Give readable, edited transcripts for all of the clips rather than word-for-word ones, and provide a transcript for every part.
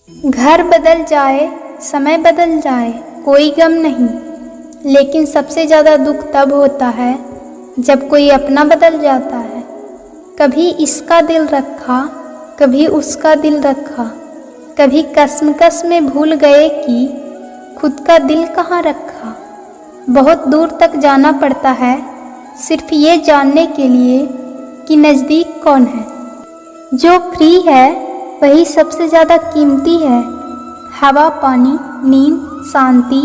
घर बदल जाए, समय बदल जाए, कोई गम नहीं, लेकिन सबसे ज़्यादा दुख तब होता है जब कोई अपना बदल जाता है। कभी इसका दिल रखा, कभी उसका दिल रखा, कभी कसमकस में भूल गए कि खुद का दिल कहाँ रखा। बहुत दूर तक जाना पड़ता है सिर्फ ये जानने के लिए कि नज़दीक कौन है। जो फ्री है वही सबसे ज़्यादा कीमती है। हवा, पानी, नींद, शांति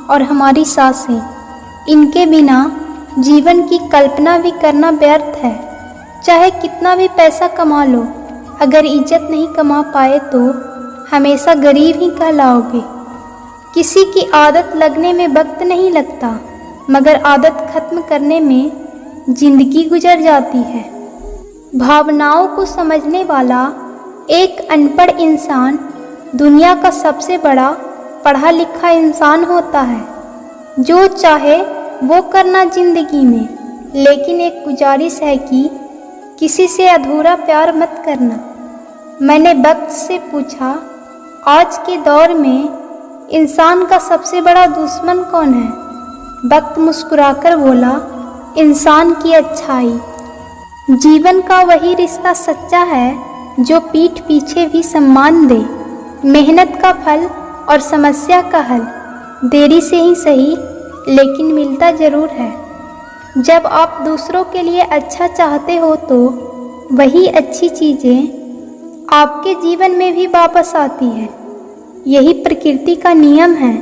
और हमारी सांसें, इनके बिना जीवन की कल्पना भी करना व्यर्थ है। चाहे कितना भी पैसा कमा लो, अगर इज्जत नहीं कमा पाए तो हमेशा गरीब ही कहलाओगे। किसी की आदत लगने में वक्त नहीं लगता, मगर आदत खत्म करने में जिंदगी गुजर जाती है। भावनाओं को समझने वाला एक अनपढ़ इंसान दुनिया का सबसे बड़ा पढ़ा लिखा इंसान होता है। जो चाहे वो करना जिंदगी में, लेकिन एक गुजारिश है कि किसी से अधूरा प्यार मत करना। मैंने वक्त से पूछा, आज के दौर में इंसान का सबसे बड़ा दुश्मन कौन है? वक्त मुस्कुराकर बोला, इंसान की अच्छाई। जीवन का वही रिश्ता सच्चा है जो पीठ पीछे भी सम्मान दे। मेहनत का फल और समस्या का हल देरी से ही सही, लेकिन मिलता ज़रूर है। जब आप दूसरों के लिए अच्छा चाहते हो तो वही अच्छी चीज़ें आपके जीवन में भी वापस आती है। यही प्रकृति का नियम है।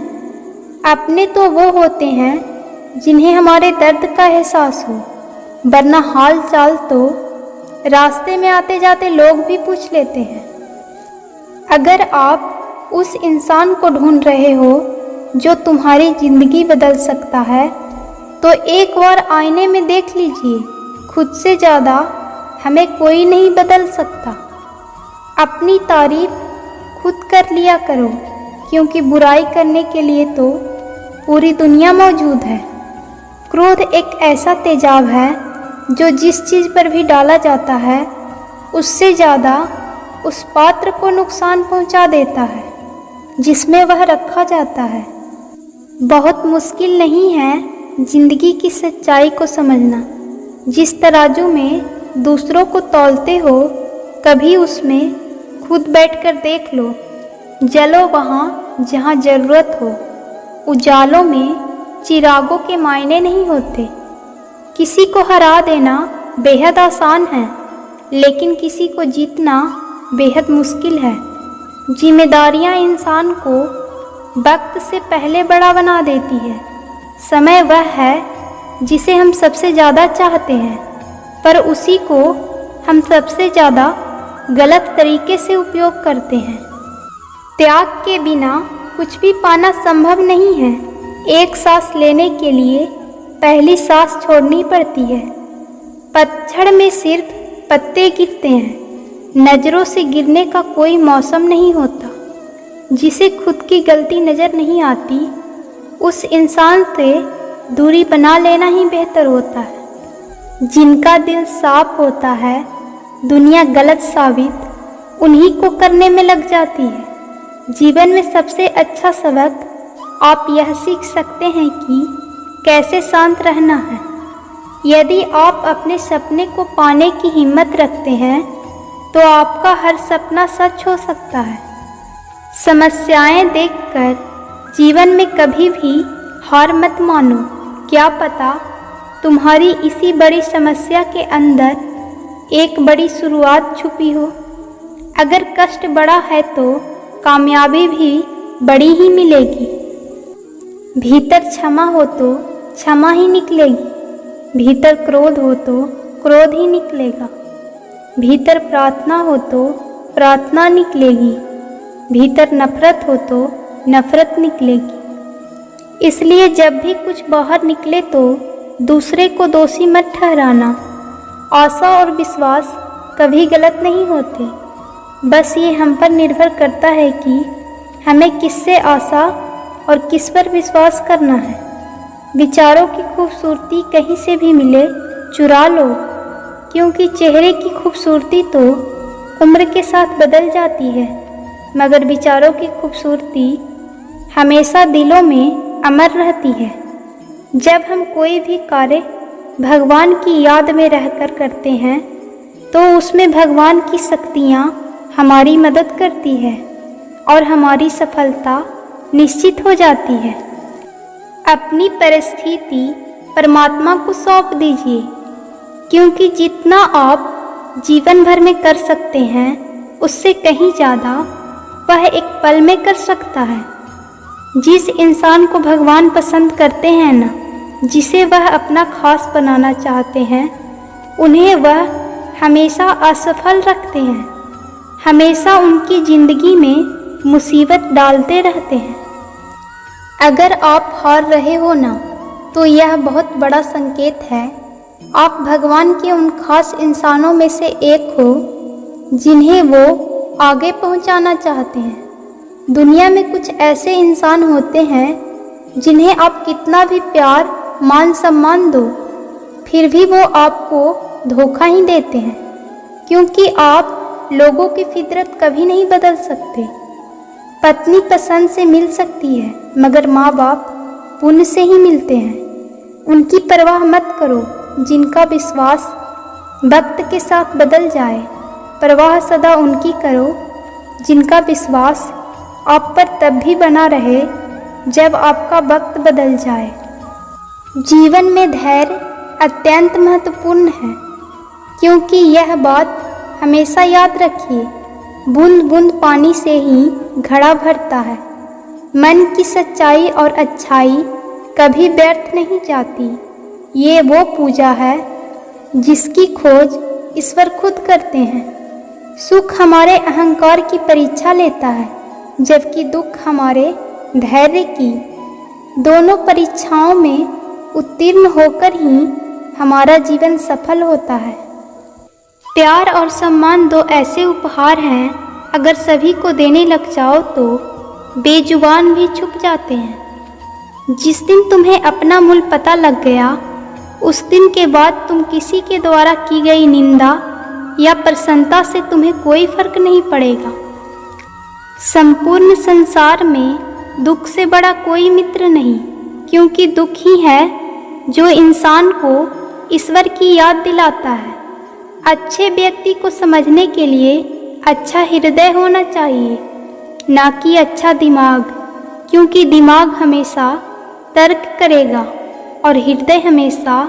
अपने तो वो होते हैं जिन्हें हमारे दर्द का एहसास हो, वरना हाल चाल तो रास्ते में आते जाते लोग भी पूछ लेते हैं। अगर आप उस इंसान को ढूंढ रहे हो जो तुम्हारी ज़िंदगी बदल सकता है, तो एक बार आईने में देख लीजिए। खुद से ज़्यादा हमें कोई नहीं बदल सकता। अपनी तारीफ खुद कर लिया करो, क्योंकि बुराई करने के लिए तो पूरी दुनिया मौजूद है। क्रोध एक ऐसा तेजाब है जो जिस चीज़ पर भी डाला जाता है उससे ज़्यादा उस पात्र को नुकसान पहुंचा देता है जिसमें वह रखा जाता है। बहुत मुश्किल नहीं है ज़िंदगी की सच्चाई को समझना। जिस तराजू में दूसरों को तौलते हो, कभी उसमें खुद बैठकर देख लो। जलो वहाँ जहाँ ज़रूरत हो। उजालों में चिरागों के मायने नहीं होते। किसी को हरा देना बेहद आसान है, लेकिन किसी को जीतना बेहद मुश्किल है। जिम्मेदारियां इंसान को वक्त से पहले बड़ा बना देती है। समय वह है जिसे हम सबसे ज़्यादा चाहते हैं, पर उसी को हम सबसे ज़्यादा गलत तरीके से उपयोग करते हैं। त्याग के बिना कुछ भी पाना संभव नहीं है। एक सांस लेने के लिए पहली सांस छोड़नी पड़ती है। पतझड़ में सिर्फ पत्ते गिरते हैं। नज़रों से गिरने का कोई मौसम नहीं होता। जिसे खुद की गलती नज़र नहीं आती, उस इंसान से दूरी बना लेना ही बेहतर होता है। जिनका दिल साफ होता है, दुनिया गलत साबित उन्हीं को करने में लग जाती है। जीवन में सबसे अच्छा सबक आप यह सीख सकते हैं कि कैसे शांत रहना है। यदि आप अपने सपने को पाने की हिम्मत रखते हैं, तो आपका हर सपना सच हो सकता है। समस्याएं देखकर जीवन में कभी भी हार मत मानो। क्या पता तुम्हारी इसी बड़ी समस्या के अंदर एक बड़ी शुरुआत छुपी हो। अगर कष्ट बड़ा है तो कामयाबी भी बड़ी ही मिलेगी। भीतर क्षमा हो तो क्षमा ही निकलेगी। भीतर क्रोध हो तो क्रोध ही निकलेगा। भीतर प्रार्थना हो तो प्रार्थना निकलेगी। भीतर नफरत हो तो नफरत निकलेगी। इसलिए जब भी कुछ बाहर निकले तो दूसरे को दोषी मत ठहराना। आशा और विश्वास कभी गलत नहीं होते। बस ये हम पर निर्भर करता है कि हमें किससे आशा और किस पर विश्वास करना है। विचारों की खूबसूरती कहीं से भी मिले चुरा लो, क्योंकि चेहरे की खूबसूरती तो उम्र के साथ बदल जाती है। मगर विचारों की खूबसूरती हमेशा दिलों में अमर रहती है। जब हम कोई भी कार्य भगवान की याद में रहकर करते हैं तो उसमें भगवान की शक्तियाँ हमारी मदद करती है और हमारी सफलता निश्चित हो जाती है। अपनी परिस्थिति परमात्मा को सौंप दीजिए, क्योंकि जितना आप जीवन भर में कर सकते हैं उससे कहीं ज़्यादा वह एक पल में कर सकता है। जिस इंसान को भगवान पसंद करते हैं ना, जिसे वह अपना खास बनाना चाहते हैं, उन्हें वह हमेशा असफल रखते हैं, हमेशा उनकी ज़िंदगी में मुसीबत डालते रहते हैं। अगर आप हार रहे हो ना, तो यह बहुत बड़ा संकेत है आप भगवान के उन खास इंसानों में से एक हो जिन्हें वो आगे पहुंचाना चाहते हैं। दुनिया में कुछ ऐसे इंसान होते हैं जिन्हें आप कितना भी प्यार मान सम्मान दो, फिर भी वो आपको धोखा ही देते हैं, क्योंकि आप लोगों की फितरत कभी नहीं बदल सकते। पत्नी पसंद से मिल सकती है, मगर माँ बाप पुण्य से ही मिलते हैं। उनकी परवाह मत करो जिनका विश्वास वक्त के साथ बदल जाए, परवाह सदा उनकी करो जिनका विश्वास आप पर तब भी बना रहे जब आपका वक्त बदल जाए। जीवन में धैर्य अत्यंत महत्वपूर्ण है, क्योंकि यह बात हमेशा याद रखिए, बूंद बूंद पानी से ही घड़ा भरता है। मन की सच्चाई और अच्छाई कभी व्यर्थ नहीं जाती। ये वो पूजा है जिसकी खोज ईश्वर खुद करते हैं। सुख हमारे अहंकार की परीक्षा लेता है, जबकि दुख हमारे धैर्य की। दोनों परीक्षाओं में उत्तीर्ण होकर ही हमारा जीवन सफल होता है। प्यार और सम्मान दो ऐसे उपहार हैं, अगर सभी को देने लग जाओ तो बेजुबान भी चुप जाते हैं। जिस दिन तुम्हें अपना मूल पता लग गया, उस दिन के बाद तुम किसी के द्वारा की गई निंदा या प्रसन्नता से तुम्हें कोई फर्क नहीं पड़ेगा। संपूर्ण संसार में दुख से बड़ा कोई मित्र नहीं, क्योंकि दुख ही है जो इंसान को ईश्वर की याद दिलाता है। अच्छे व्यक्ति को समझने के लिए अच्छा हृदय होना चाहिए, ना कि अच्छा दिमाग, क्योंकि दिमाग हमेशा तर्क करेगा और हृदय हमेशा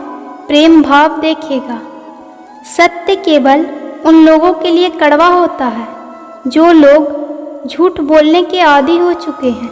प्रेम भाव देखेगा। सत्य केवल उन लोगों के लिए कड़वा होता है जो लोग झूठ बोलने के आदी हो चुके हैं।